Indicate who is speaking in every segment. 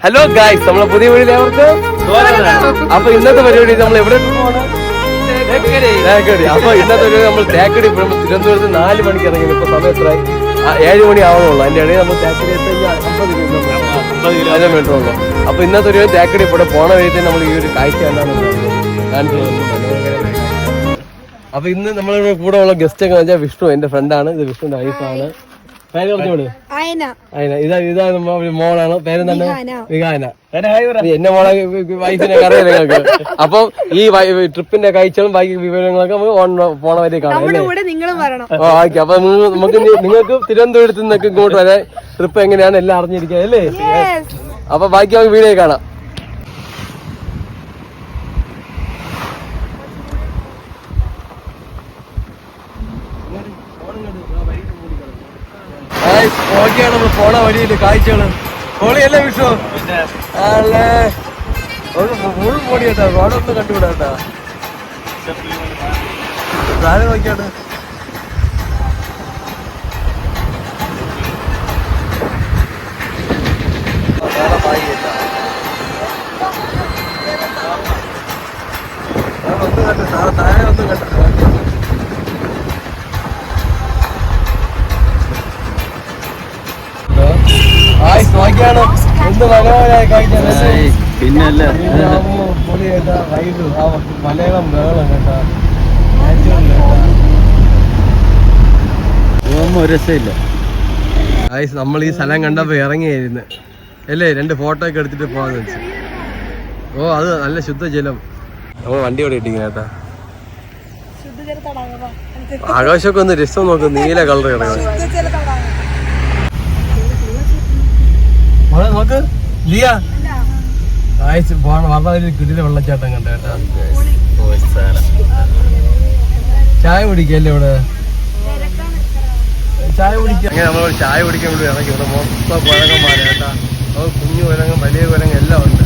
Speaker 1: Hello guys, നമ്മളെ പുതിയ വീട്ടിലേക്ക് അപ്പൊ ഇന്നത്തെ പരിപാടി നമ്മൾ എവിടെ തേക്കടി. അപ്പൊ ഇന്നത്തെ പരിപാടി നമ്മൾ തേക്കടി തിരുവനന്തപുരത്ത് 4 മണിക്ക് ഇറങ്ങി. ഇപ്പൊ സമയം എത്രയായി? 7 മണി ആവണുള്ളൂ. അതിന്റെ ഇടയിൽ നമ്മൾ തേക്കടി 50 കിലോമീറ്റർ ഉള്ളൂ. അപ്പൊ ഇന്നത്തെ ഒരു തേക്കടി ഇവിടെ പോണ വഴിയിൽ നമ്മൾ ഈ ഒരു കാഴ്ച കണ്ടാണ് കാണിച്ചു. അപ്പൊ ഇന്ന് നമ്മളിവിടെ കൂടെ ഉള്ള ഗസ്റ്റ് ഒക്കെ വെച്ചാൽ വിഷ്ണു, എന്റെ ഫ്രണ്ടാണ്. ഇത് വിഷ്ണുന്റെ വൈഫാണ്. പേര് പറഞ്ഞോട്. ഇതാ മോളാണ്. പേര് തന്നെ വിഹാന. എന്നെ മോളെ വൈഫിനെ അറിയാം നിങ്ങൾക്ക്. അപ്പം ഈ ട്രിപ്പിന്റെ കാഴ്ചകളും ബാക്കി വിവരങ്ങളൊക്കെ നമുക്ക് പോണ വരെ കാണാം. ഓക്കെ. അപ്പൊ നമുക്ക് നിങ്ങൾക്ക് തിരുവനന്തപുരത്ത് നിന്നൊക്കെ ഇങ്ങോട്ട് വരാൻ ട്രിപ്പ് എങ്ങനെയാണ് എല്ലാം അറിഞ്ഞിരിക്കുക അല്ലേ? അപ്പൊ ബാക്കി നമുക്ക് വീഡിയോ കാണാം. ഓക്കെയാണ് നമ്മൾ പോണ വഴിയില് കാഴ്ചകള്. പൊളിയല്ലേ വിഷു? അല്ലേ ഫുൾ പൊടി കേട്ടാ. റോഡൊന്നും കണ്ടുകൂടാ കേട്ടാ. താഴെ നോക്കിയാണ്. ഒന്നും കണ്ടു താഴെ ഒന്നും കണ്ടിട്ടില്ല. നോക്കിയാണ് എന്ത് മനോഹരമായ കാഴ്ച. പിന്നല്ല പൊളിയേട്ടാ. വൈബ് ആ മലയാളം ബഹളം കേട്ടാ. രസമില്ല. നമ്മൾ ഈ സ്ഥലം കണ്ടപ്പോ ഇറങ്ങിയായിരുന്നു അല്ലേ? 2 ഫോട്ടോ ഒക്കെ എടുത്തിട്ട് പോവാന്ന് വെച്ചു. ഓ അത് നല്ല ശുദ്ധജലം. നമ്മൾ വണ്ടി ഓടി ഇട്ടിങ്ങനെ കേട്ടാ. ആകാശമൊക്കെ ഒന്ന് രസം നോക്ക്. നീല കളർ കിടക്കണം. നോക്ക് ലിയ വളരെ കിടില വെള്ളച്ചാട്ടം കണ്ട കേട്ടാ. ചായ കുടിക്കല്ലേ ഇവിടെ? ചായ കുടിക്കാൻ അങ്ങനെ നമ്മളോട് ചായ കുടിക്കാൻ വേണ്ടി ഇറങ്ങി. ഇവിടെ മൊത്തം കുരങ്ങന്മാര് കേട്ടാ. കുഞ്ഞു കുരങ്ങ് വലിയ കുരങ്ങ് എല്ലാം ഉണ്ട്.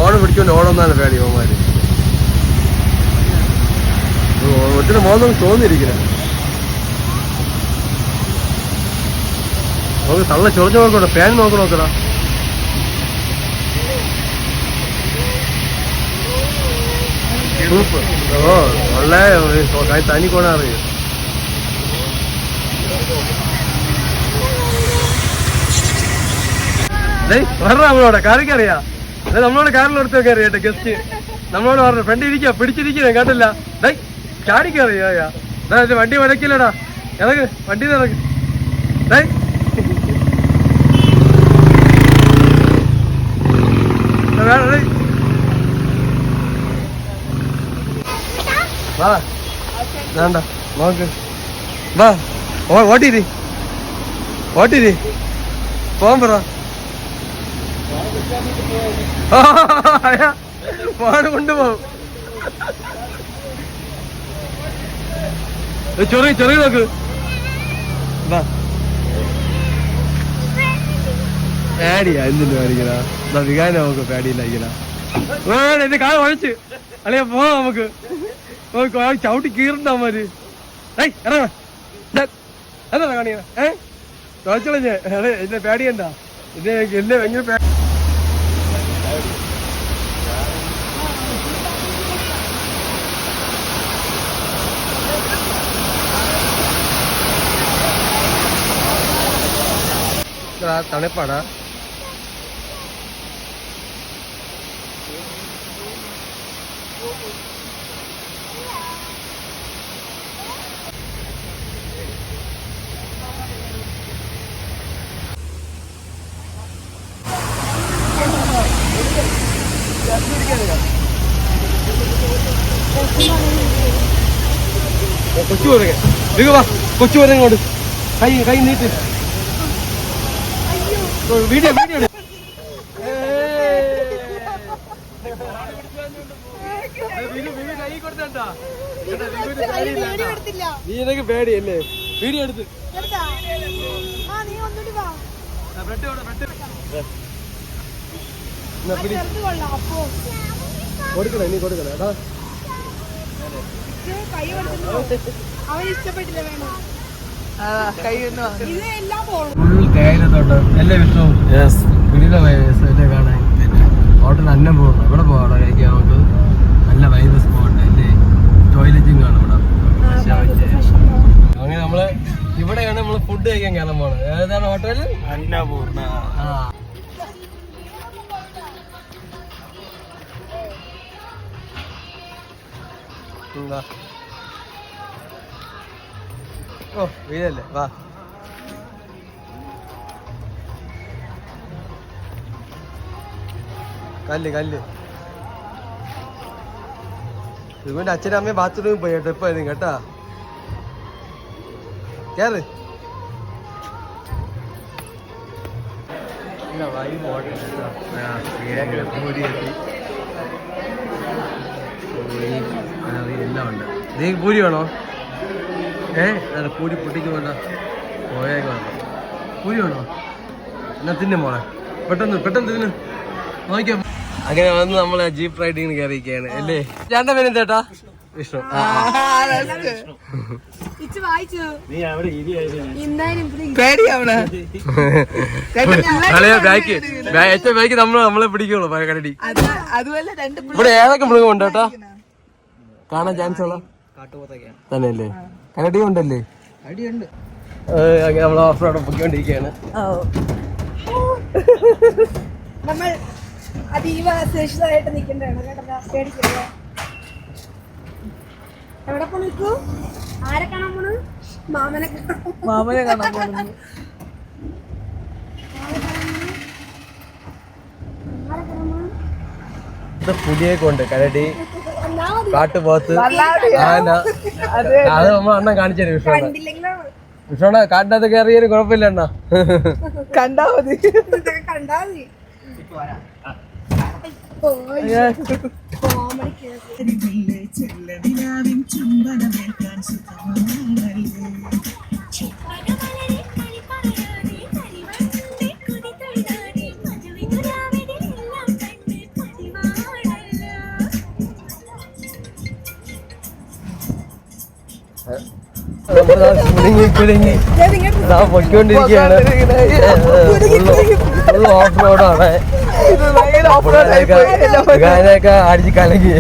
Speaker 1: ഓണം പിടിച്ചോണ്ട് ഓടുന്നാണ് പേടി ഓമാര്. ഒത്തിരി മോന്നും തോന്നിയിരിക്കുന്നത്. നമുക്ക് തള്ള ചൊറിഞ്ഞു നോക്കണോ? ഫാൻ നോക്കണോക്കടാ. ഓ നല്ല തനി കൊണാറ്. പറഞ്ഞ നമ്മളോടെ കാറിക്ക് അറിയാ. നമ്മളോട് കാറിലെടുത്ത് കയറി കേട്ടോ. ഗസ്റ്റ് നമ്മളോട് പറഞ്ഞു ഫ്രണ്ട് ഇരിക്കുക പിടിച്ചിരിക്കണേ കേട്ടില്ല. ചാടിക്ക് അറിയാ. വണ്ടി വരക്കില്ലടാ. ഇറങ്ങ് വണ്ടി ഇറങ്ങ്. വാ വേണ്ട നോക്ക്. വാ ഓട്ടിരി പോകാൻ പറ. ഫോണ് കൊണ്ടുപോകും. ചെറിയ നോക്ക്. വാ പേടിയാ. എന്തിനു പേടിക്കണ? വികാന നമുക്ക് പേടിയില്ല. എന്റെ കാല് ഒഴിച്ച് അല്ലെ പോവാ നമുക്ക്. ചവിട്ടി കീറുണ്ടാമാര്. എന്താ കാണിയ ചോദിച്ചോളഞ്ഞ് എന്നെ പേടിയണ്ട. ഇത് എന്നെ ഭയങ്കര തണുപ്പാടാ. കൊച്ചു പറയുക വാ. കൊച്ചു പറയുന്നോട് കൈ നീട്ട്. വീഡിയോ നീ എനിക്ക് പേടിയല്ലേ? വീഡിയോ എടുത്ത് കൊടുക്കണേ. നീ കൊടുക്കണേ ഏട്ടാ. ഫുൾ തേയിലത്തോട്ടം അല്ലേ വിഷ്ണു? വീടിന്റെ കാണാൻ കയറാൻ പോണത്. ഏതാണ് ഹോട്ടൽ? അന്നപൂർണ. ഓ വീടല്ലേ, വാ. കല്ല് ഇവന്റെ അച്ഛനും അമ്മയും ബാത്റൂമിൽ പോയി കേട്ടോ. ഇപ്പൊ കേട്ടാ കേറ്. എല്ലാം ഉണ്ട്. നീ പൂരി വേണോ? പൂരി പൊട്ടിക്ക് വേണ്ട, പോയേക്ക് വേണ്ട. പൂരി വേണോ? എന്നാ തിന്നും മോളെ, പെട്ടെന്ന് തിന്നു നോക്കിയാ. അങ്ങനെ വന്ന് നമ്മളെ ജീപ്പ് റൈഡിങ്ങിന് കയറിയിരിക്കുകയാണ് അല്ലേ? രണ്ടാ പേരും ചേട്ടാ വിഷ്ണു. ബാക്ക് നമ്മളെ പിടിക്കുള്ളൂ കരടി. ഇവിടെ ഏതൊക്കെ മൃഗം ഉണ്ട് ചേട്ടാ കാണാൻ ചാൻസ് ഉള്ള? തന്നെയല്ലേ, കരടി ഉണ്ടല്ലേ? അങ്ങനെ നമ്മൾ ഓഫ് റോഡ് പൊയ്ക്കൊണ്ടിരിക്കുകയാണ്.
Speaker 2: നമ്മൾ അതീവ സുരക്ഷിതമായിട്ട് നിൽക്കേണ്ടതാണ് കേട്ടോ, പേടിക്കരുത്. എവിടെ പോണു? ആരെ കാണാൻ പോണു? മാമനെ കാണാൻ പോണു.
Speaker 1: പുലിയൊക്കെ ഉണ്ട്, കരടി, കാട്ടുപോത്ത്, ആന. അത് നമ്മൾ അണ്ണൻ കാണിച്ചു തരും. വിഷോണ കാട്ടിനകത്ത് കയറിയൊരു കുഴപ്പമില്ല അണ്ണ,
Speaker 2: കണ്ടാ മതി.
Speaker 1: പൊയ്ക്കൊണ്ടിരിക്കുകയാണ്. ഓഫ് റോഡാണ്, ഗാനൊക്കെ അടിച്ച് കലങ്ങി.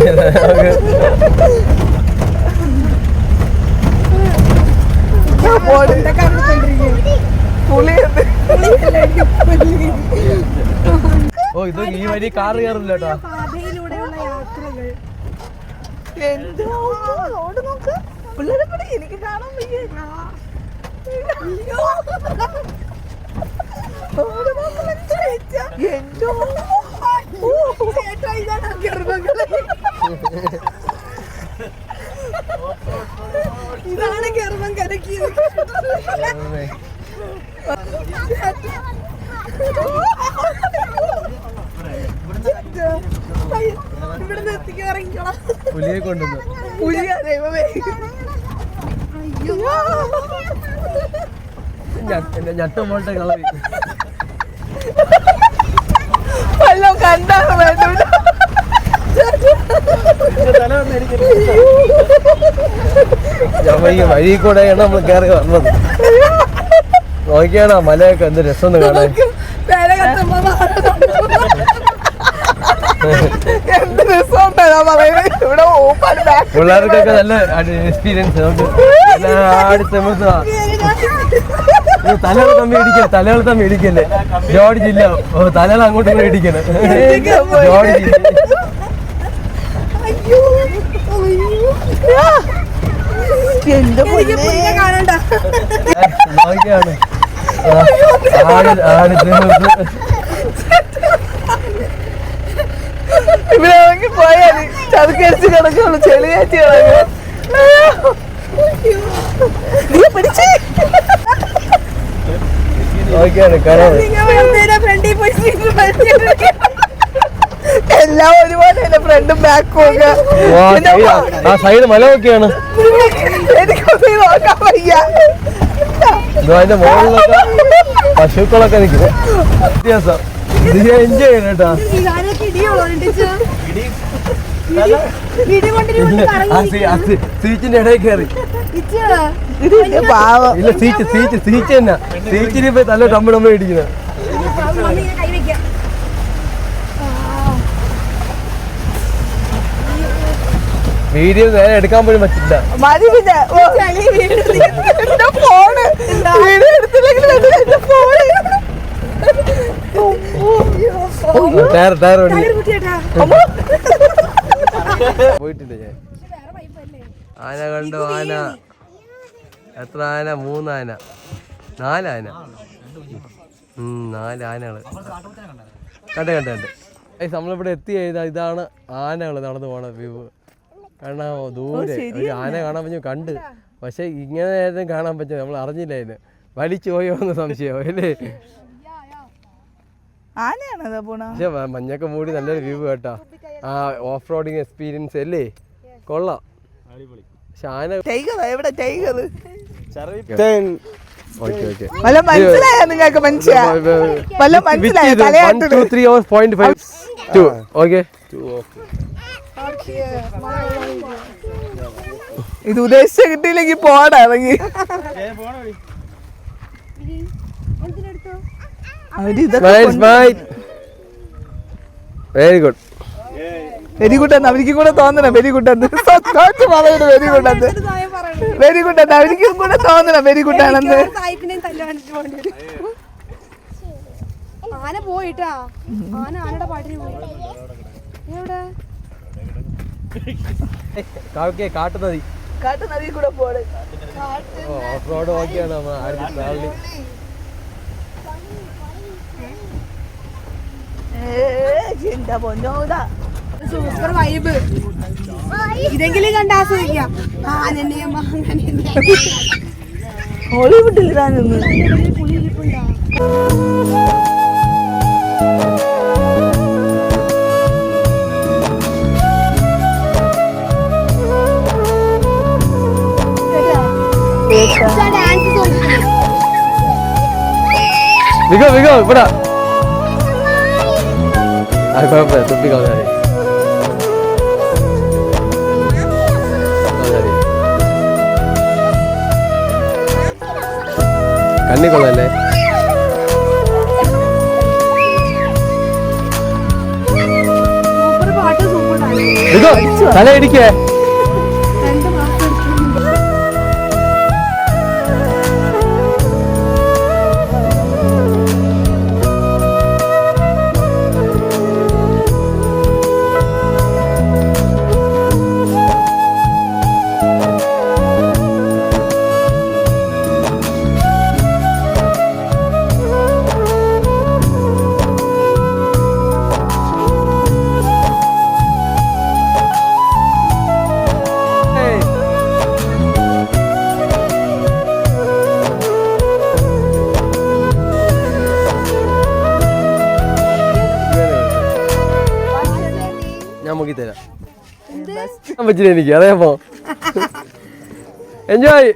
Speaker 1: ഓ ഇത് ഈ വഴി കാറ് കയറില്ല കേട്ടോ.
Speaker 2: എനിക്ക് കാണാൻ വയ്യ. ഇതാണ് ഗർഭം കലക്കിയത്. ഇവിടെ നിർത്തിക്ക് ഇറങ്ങിക്കോളാം.
Speaker 1: പുലിയെ കൊണ്ടുവന്നു.
Speaker 2: പുലിയാ ദൈവമേ.
Speaker 1: ഞട്ടുമ്പോഴത്തെ കളറി
Speaker 2: വല്ലോ കണ്ടാണ് വേണ്ട.
Speaker 1: വഴി കൂടെയാണ് നമ്മൾ കയറി വന്നത്. നോക്കിയാണ് ആ മലയൊക്കെ എന്ത് രസം കാണാൻ. പിള്ളേർക്കൊക്കെ നല്ല എക്സ്പീരിയൻസ്. തലകൾ തമ്മിൽ ഇടിക്കല്ലേ, ജോഡി ജില്ല തലകൾ അങ്ങോട്ടും ഇങ്ങനെ ഇടിക്കണേ. ജോഡി ജില്ല നോക്കിയാണ്
Speaker 2: ഇവിടെ ഇറങ്ങി പോയാല് ചതുക്കടിച്ച് കിടക്കുള്ളൂ, ചെളിയാറ്റി കിടക്കും. എല്ലാം ഒരുപോലെ ഫ്രണ്ടും ബാക്കും ഒക്കെ.
Speaker 1: ആ സൈഡ് മല നോക്കിയാണ്.
Speaker 2: എനിക്കൊന്നും നോക്കാൻ വയ്യ.
Speaker 1: അതിന്റെ മുകളിലൊക്കെ പശുക്കളൊക്കെ നിൽക്കുന്നത്. വ്യത്യാസം എൻജോയ് ചെയ്യണം കേട്ടോ. സീറ്റിന്റെ ഇടയിൽ കയറി ഇല്ല, സീറ്റ് തന്നെ. സീറ്റിന് പോയി നല്ല ടമ്മ ഇടിക്കുന്നത്. വീഡിയോ നേരെ എടുക്കാൻ പോലും പറ്റില്ല.
Speaker 3: മതി പിന്നെ ഫോണ് വീഡിയോ എടുത്തില്ലെങ്കിൽ
Speaker 1: പോയിട്ടില്ല ഞാൻ. ആന കണ്ടു. ആന എത്ര ആന? 3 ആന, 4 ആന. 4 ആനകള് കണ്ട്. നമ്മളിവിടെ എത്തി കഴിഞ്ഞാൽ ഇതാണ് ആനകൾ നടന്നു പോണ വ്യൂ. കാണാമോ? ദൂരെ ഒരു ആന കാണാൻ പറ്റും. കണ്ട്, പക്ഷെ ഇങ്ങനെ നേരം കാണാൻ പറ്റും. നമ്മൾ അറിഞ്ഞില്ല. അതിന് വലിച്ചു പോയോ എന്ന് സംശയമോ അല്ലേ? പക്ഷെ മഞ്ഞൊക്കെ മൂടി നല്ലൊരു വ്യൂ കേട്ടോ. ആ ഓഫ് റോഡിങ് എക്സ്പീരിയൻസ് അല്ലേ? കൊള്ളാം. പക്ഷെ ആന
Speaker 3: മനസ്സിലായോ നിങ്ങൾക്ക്? ഇത് ഉദ്ദേശിച്ച കിട്ടിയില്ലെങ്കിൽ പോടാ ഇറങ്ങി.
Speaker 1: Very good.
Speaker 3: വെരി ഗുഡ് എന്ന് അവരിക്കും കൂടെ തോന്നണം. വെരി ഗുഡ് എന്ന് പറയുന്നത്. വെരി ഗുഡ് എന്ന് വെരി ഗുഡ് എന്ന് അവരിക്കും കൂടെ തോന്നണം. വെരി ഗുഡ് ആണെന്ന്.
Speaker 2: ആന പോയിട്ടാ. ആനയുടെ പാട്ടിന് പോയി. എവിടെ?
Speaker 3: കാട്ടുനദി കൂടെ പോടെ.
Speaker 1: ഓഫ് റോഡ് ഓക്കെയാണ്.
Speaker 2: Super vibe. ഇതെങ്കിലും കണ്ട് ആസ്വദിക്കാം. ആനനെയും
Speaker 3: ഹോളിവുഡിൽ താനൊന്ന്
Speaker 1: ഇവിടെ കുഴപ്പമില്ല. തുപ്പി കളഞ്ഞാൽ കണ്ണി കൊള്ളല്ലേ?
Speaker 2: സൂപ്പർ പാട്ട്. സൂപ്പർ
Speaker 1: തല ഇടിക്കേ. പറ്റില്ല എനിക്ക് അറിയാമോ? എൻജോയ്.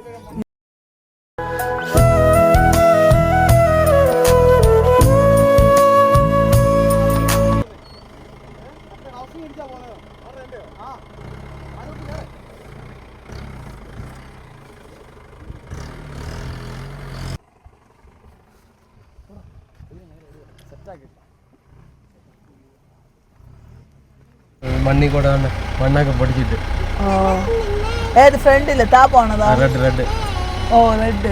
Speaker 1: മണ്ണി കൂടെ മണ്ണൊക്കെ പൊടിച്ചിട്ട്.
Speaker 3: ഏത് ഫ്രണ്ടില് താ പോണതാ?
Speaker 1: റെഡ്.
Speaker 3: ഓ റെഡ്.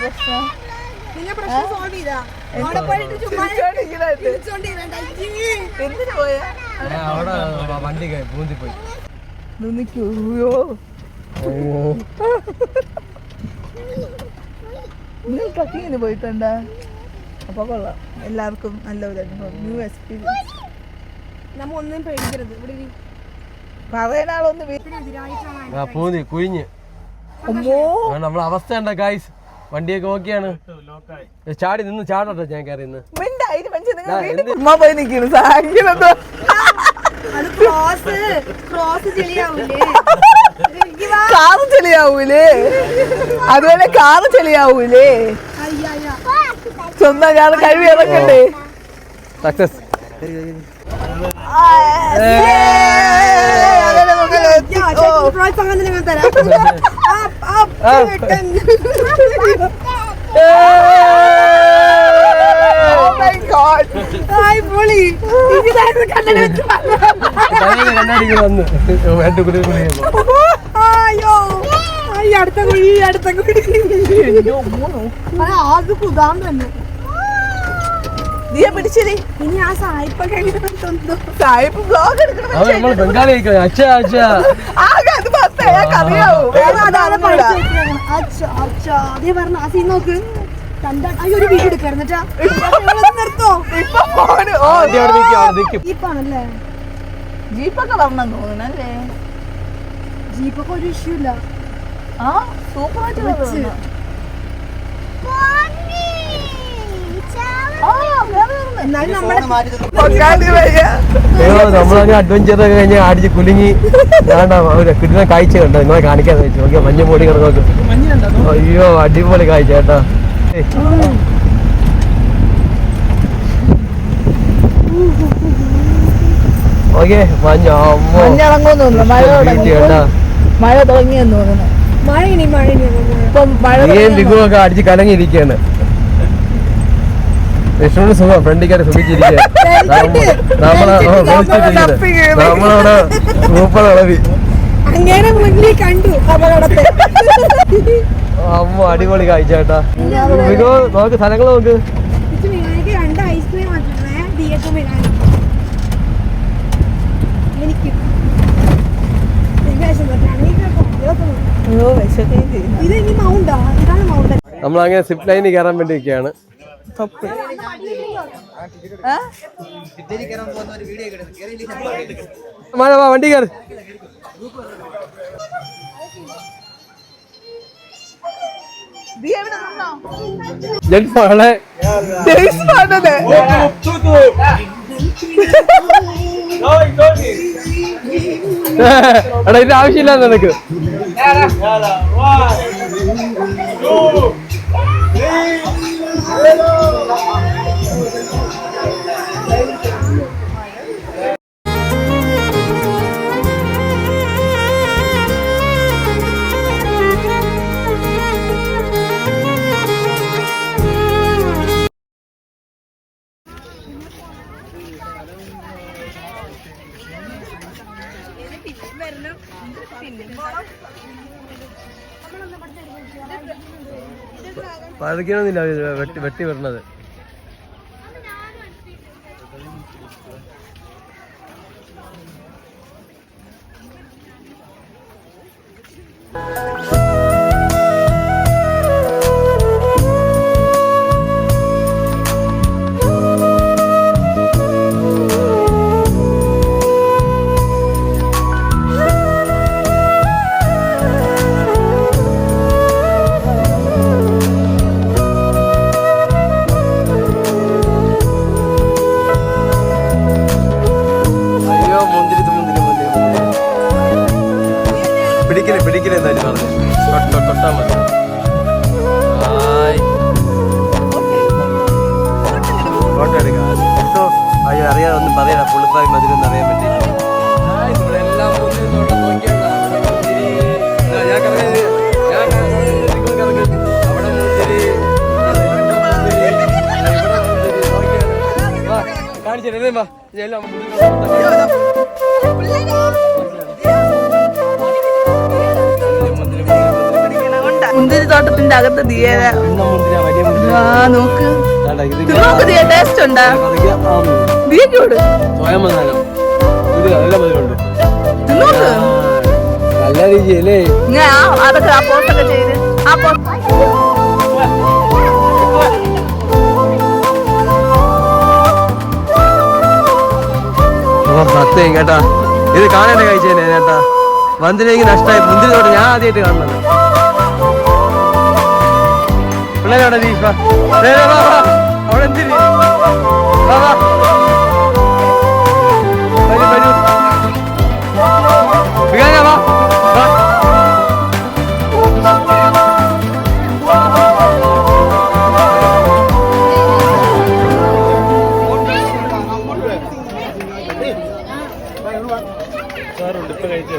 Speaker 3: പ്രശ്നം
Speaker 1: അവിടെ വണ്ടി പൂന്തി പോയി.
Speaker 3: നിങ്ങൾ ട്രക്കിങ്ങിന് പോയിട്ടുണ്ടാ? അപ്പൊ കൊള്ളാം. എല്ലാവർക്കും നല്ല ഒരു അനുഭവം, ന്യൂ എക്സ്പീരിയൻസ്.
Speaker 2: നമ്മ ഒന്നും പേടിക്കരുത്. ഇവിടെ
Speaker 3: പറയാനാളൊന്ന്
Speaker 1: കുഴിഞ്ഞ് നമ്മളെ അവസ്ഥ ഉണ്ട ഗൈസ്. വണ്ടിയൊക്കെ ഓക്കെയാണ്. ചാടി നിന്ന് ചാടട്ടെ. ഞാൻ കയറി നിന്ന്
Speaker 3: പോയി നിൽക്കുന്നു. കാറ് ചെളിയാവൂലേ? അതുപോലെ കാറ് ചെളിയാവൂലേ? സ്വന്തം ഞാൻ കഴിവ് ഇറക്കണ്ടേ?
Speaker 1: സക്സസ്.
Speaker 2: പൊളി
Speaker 1: കണ്ണാടിക്ക് വന്ന്
Speaker 2: അയ്യോ അടുത്ത കുഴി അടുത്ത കുഴി അത് കുതാൻ തന്നെ
Speaker 3: പിടിച്ചേ.
Speaker 2: ഇനി ആ സായിപ്പൊക്കെ
Speaker 3: സായിപ്പ് ബ്ലോഗ് എടുക്കണം.
Speaker 1: നമ്മൾ ബംഗാളി അച്ഛാ അച്ഛാ
Speaker 3: അത് പത്തേ അറിയാവൂ.
Speaker 2: അതേ പറഞ്ഞ ആ സീൻ നോക്ക് കണ്ടാ ഒരു വീഡിയോ എടുക്കാറുണ്ടാ നിർത്തോ ജീപ്പാണല്ലേ
Speaker 3: ജീപ്പൊക്കെ വരണം തോന്നണല്ലേ.
Speaker 2: ജീപ്പൊക്കെ ഒരു ഇഷ്യൂ ഇല്ല.
Speaker 3: ആ സൂപ്പറായിട്ട് തോന്നുന്നു.
Speaker 1: നമ്മളങ്ങനെ അഡ്വഞ്ചർ ഒക്കെ കഴിഞ്ഞ് അടിച്ച് കുലുങ്ങി കിട്ടുന്ന കാഴ്ച കണ്ടോ നിങ്ങളെ കാണിക്കാൻ വെച്ചു നോക്കിയാ മഞ്ഞ പൊടി കിടന്നു. അയ്യോ അടിപൊളി കാഴ്ച കേട്ടോ. ഓക്കെ
Speaker 3: മഴ തുടങ്ങിയെന്ന് തോന്നുന്നു.
Speaker 1: ഒക്കെ അടിച്ച് കലങ്ങിയിരിക്കുകയാണ്. വിഷ്ണുവിന് സുഖം ഫ്രണ്ടിക്കാരെ സുഖിച്ചിരിക്കുക. നമ്മളവിടെ സൂപ്പർ ഇളവി
Speaker 2: അങ്ങനെ മുന്നിൽ കണ്ടു അപകടത്തെ.
Speaker 1: അമ്മ അടിപൊളി കാഴ്ച കേട്ടാ. നോക്ക് സ്ഥലങ്ങൾ നോക്ക്.
Speaker 2: രണ്ട് ഐസ്ക്രീം എനിക്ക് ഇത് ഇനി മൗണ്ടാ ഇതാണ് മൗണ്ട്.
Speaker 1: നമ്മളങ്ങനെ സിപ്പ് ലൈനിൽ കയറാൻ വേണ്ടി നിൽക്കുകയാണ്. വണ്ടി കയറി എടാ ഇതിന്റെ ആവശ്യമില്ല നിനക്ക്. പതുക്കണമെന്നില്ല വെട്ടി വരണത്. പിടിക്കല് എന്തായാലും പറഞ്ഞു തൊട്ടാ മതി. ഫോട്ടോ എടുക്കാം. അയ്യോ അറിയാതെ ഒന്നും പറയണ പുളിപ്പായി മധുരം അറിയാൻ പറ്റി. കാണിച്ചേ
Speaker 3: മുന്തിരി തോട്ടത്തിന്റെ അകത്ത് ദിയേര നോക്ക് നോക്ക് ദിയ ടേസ്റ്റ് ഉണ്ടാ ദിയക്കോട് നോക്ക്
Speaker 1: നല്ല രീതിയല്ലേ.
Speaker 3: അതൊക്കെ ആ പോസ്റ്റൊക്കെ ചെയ്ത് ആ
Speaker 1: സത്യം കേട്ടാ. ഇത് കാണേണ്ട കഴിച്ചേനെ ചേട്ടാ. വന്നിലേക്ക് നഷ്ടമായി. മുന്തിരി തോട്ടം ഞാൻ ആദ്യമായിട്ട് കാണുന്നത്. പിള്ളേരോടെ ദീപ അവിടെ എന്തിരി ചോറുണ്ട് ഇപ്പൊ കഴിച്ചേ.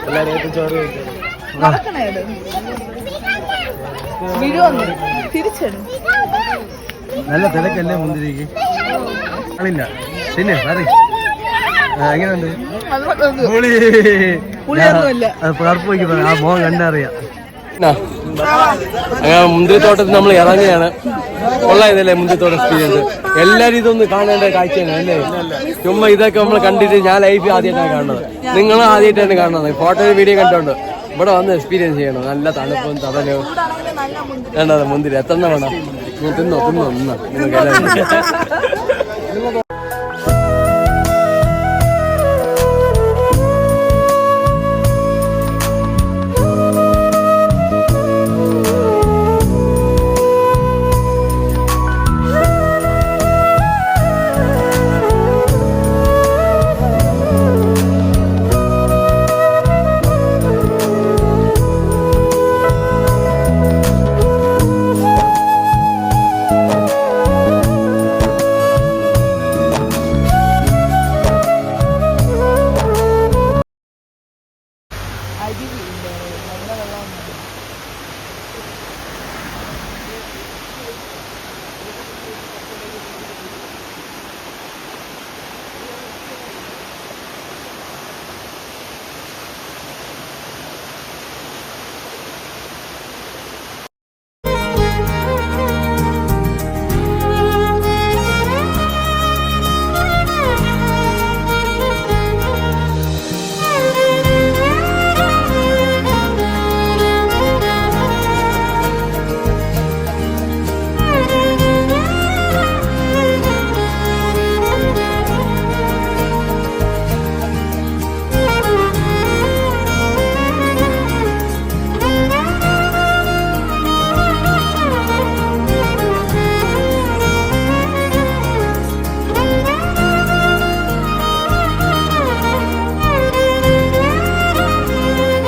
Speaker 1: എല്ലാവരും ചോറ് കഴിച്ചു.
Speaker 3: തിരിച്ചിടും
Speaker 1: നല്ല തിരക്കല്ലേ മുന്തിരിക്ക് ആളില്ല പിന്നെ സാറി എങ്ങനെയുണ്ട് ആ മോൻ കണ്ടറിയാം അങ്ങനെ മുന്തിരിത്തോട്ടത്തിൽ നമ്മൾ ഇറങ്ങിയാണ്. കൊള്ളായതല്ലേ മുന്തിരിത്തോട്ടം എക്സ്പീരിയൻസ്? എല്ലാവരും ഇതൊന്ന് കാണേണ്ട കാഴ്ചയാണ് അല്ലേ? ചുമ്മാ ഇതൊക്കെ നമ്മൾ കണ്ടിട്ട് ഞാൻ ലൈഫ് ആദ്യമായിട്ടാണ് കാണുന്നത്, നിങ്ങൾ ആദ്യമായിട്ടാണ് കാണുന്നത്. ഫോട്ടോയിൽ വീഡിയോ കണ്ടോണ്ട് ഇവിടെ വന്ന് എക്സ്പീരിയൻസ് ചെയ്യണം. നല്ല തണുപ്പും തടലും വേണ്ടത് മുന്തിരി എത്ര വേണം? തിന്നോ നിങ്ങൾക്ക്